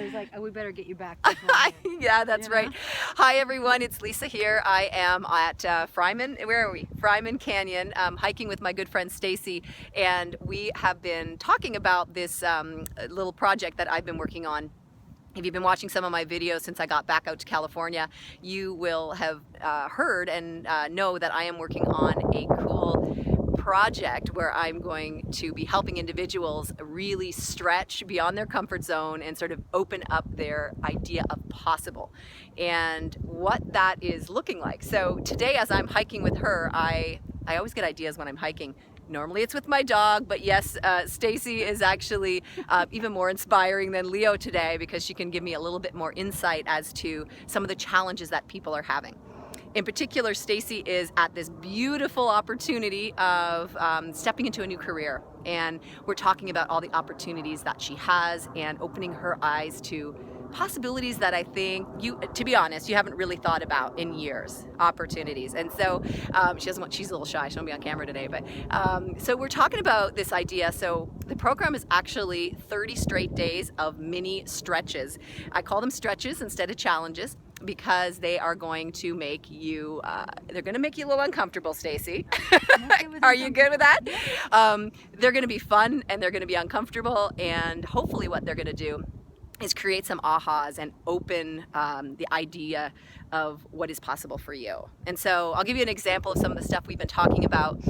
was like, oh, we better get you back beforehand. Yeah, that's right. Hi everyone, it's Lisa here. I am at Fryman, where are we? Fryman Canyon, hiking with my good friend Stacy, and we have been talking about this little project that I've been working on. If you've been watching some of my videos since I got back out to California, you will have heard and know that I am working on a cool project where I'm going to be helping individuals really stretch beyond their comfort zone and sort of open up their idea of possible and what that is looking like. So today, as I'm hiking with her, I always get ideas when I'm hiking. Normally it's with my dog, but yes, Stacy is actually even more inspiring than Leo today because she can give me a little bit more insight as to some of the challenges that people are having. In particular, Stacy is at this beautiful opportunity of stepping into a new career, and we're talking about all the opportunities that she has and opening her eyes to possibilities that I think to be honest, you haven't really thought about in years, opportunities. And so she's a little shy, she won't be on camera today, but so we're talking about this idea. So the program is actually 30 straight days of mini stretches. I call them stretches instead of challenges because they are going to make you, they're going to make you a little uncomfortable, Stacy. Are you good with that? They're going to be fun and they're going to be uncomfortable, and hopefully what they're going to do is create some ahas and open the idea of what is possible for you. And so I'll give you an example of some of the stuff we've been talking about.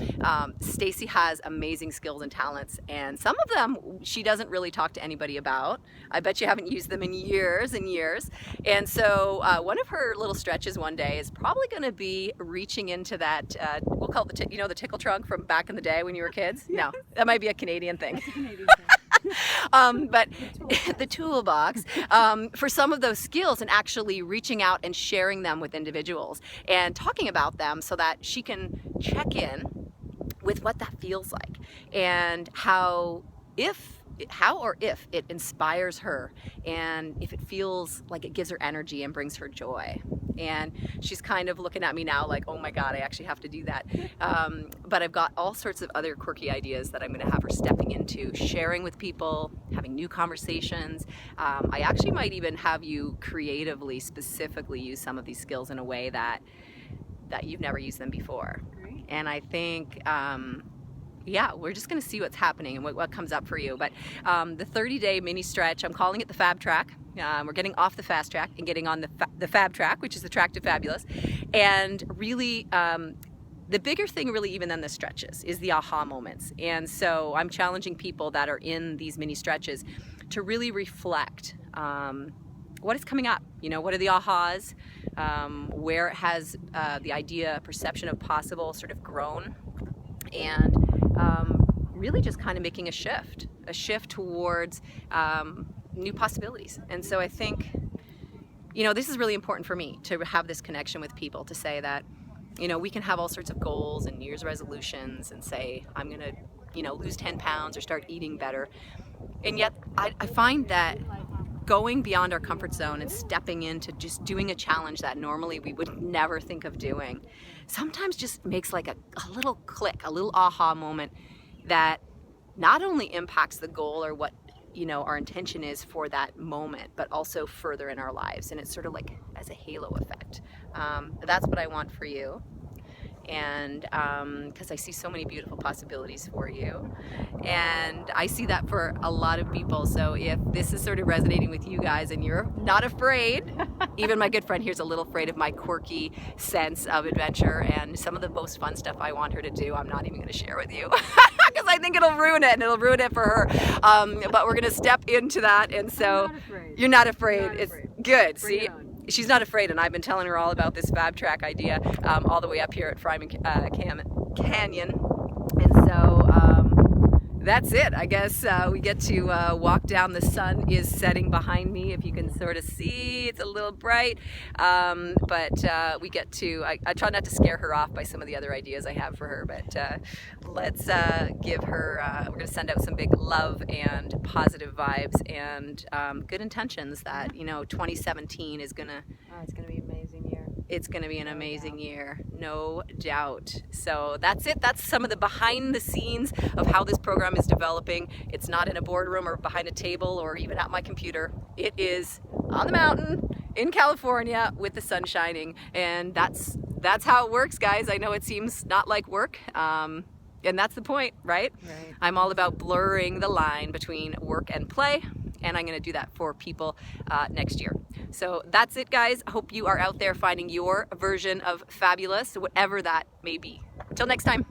Stacy has amazing skills and talents, and some of them she doesn't really talk to anybody about. I bet you haven't used them in years and years. And so one of her little stretches one day is probably going to be reaching into that, we'll call it the tickle trunk from back in the day when you were kids. No, that might be a Canadian thing. That's a Canadian thing. But the toolbox for some of those skills, and actually reaching out and sharing them with individuals and talking about them so that she can check in with what that feels like and how or if it inspires her, and if it feels like it gives her energy and brings her joy. And she's kind of looking at me now like, oh my God, I actually have to do that. But I've got all sorts of other quirky ideas that I'm going to have her stepping into, sharing with people, having new conversations. I actually might even have you creatively, specifically use some of these skills in a way that you've never used them before. Great. And I think yeah, we're just going to see what's happening and what comes up for you. But the 30-day mini stretch, I'm calling it the FabTrack. We're getting off the fast track and getting on the FabTrack, which is the track to fabulous. And really, the bigger thing really even than the stretches is the aha moments. And so I'm challenging people that are in these mini stretches to really reflect what is coming up. You know, what are the ahas? Where has the idea, perception of possible sort of grown? And really just kind of making a shift towards new possibilities. And so I think, you know, this is really important for me to have this connection with people, to say that, you know, we can have all sorts of goals and New Year's resolutions and say, I'm going to, you know, lose 10 pounds or start eating better. And yet I find that going beyond our comfort zone and stepping into just doing a challenge that normally we would never think of doing sometimes just makes like a little click, a little aha moment that not only impacts the goal or what, you know, our intention is for that moment, but also further in our lives. And it's sort of like as a halo effect. That's what I want for you. And because I see so many beautiful possibilities for you, and I see that for a lot of people. So if this is sort of resonating with you guys and you're not afraid, even my good friend here's a little afraid of my quirky sense of adventure and some of the most fun stuff I want her to do, I'm not even going to share with you because I think it'll ruin it, and it'll ruin it for her. But we're going to step into that. And so you're not afraid. It's good. See, she's not afraid, and I've been telling her all about this FabTrack idea all the way up here at Fryman Canyon. And so that's it. I guess we get to walk down. The sun is setting behind me, if you can sort of see. It's a little bright, but we get to, I try not to scare her off by some of the other ideas I have for her, but let's give her, we're going to send out some big love and positive vibes and good intentions that, you know, 2017 is going to... Oh, it's going to be an amazing year. It's going to be an amazing year, no doubt. So that's it. That's some of the behind the scenes of how this program is developing. It's not in a boardroom or behind a table or even at my computer. It is on the mountain in California with the sun shining, and that's how it works, guys. I know it seems not like work, and that's the point, right? Right. I'm all about blurring the line between work and play, and I'm going to do that for people next year. So that's it, guys. I hope you are out there finding your version of fabulous, whatever that may be. Until next time.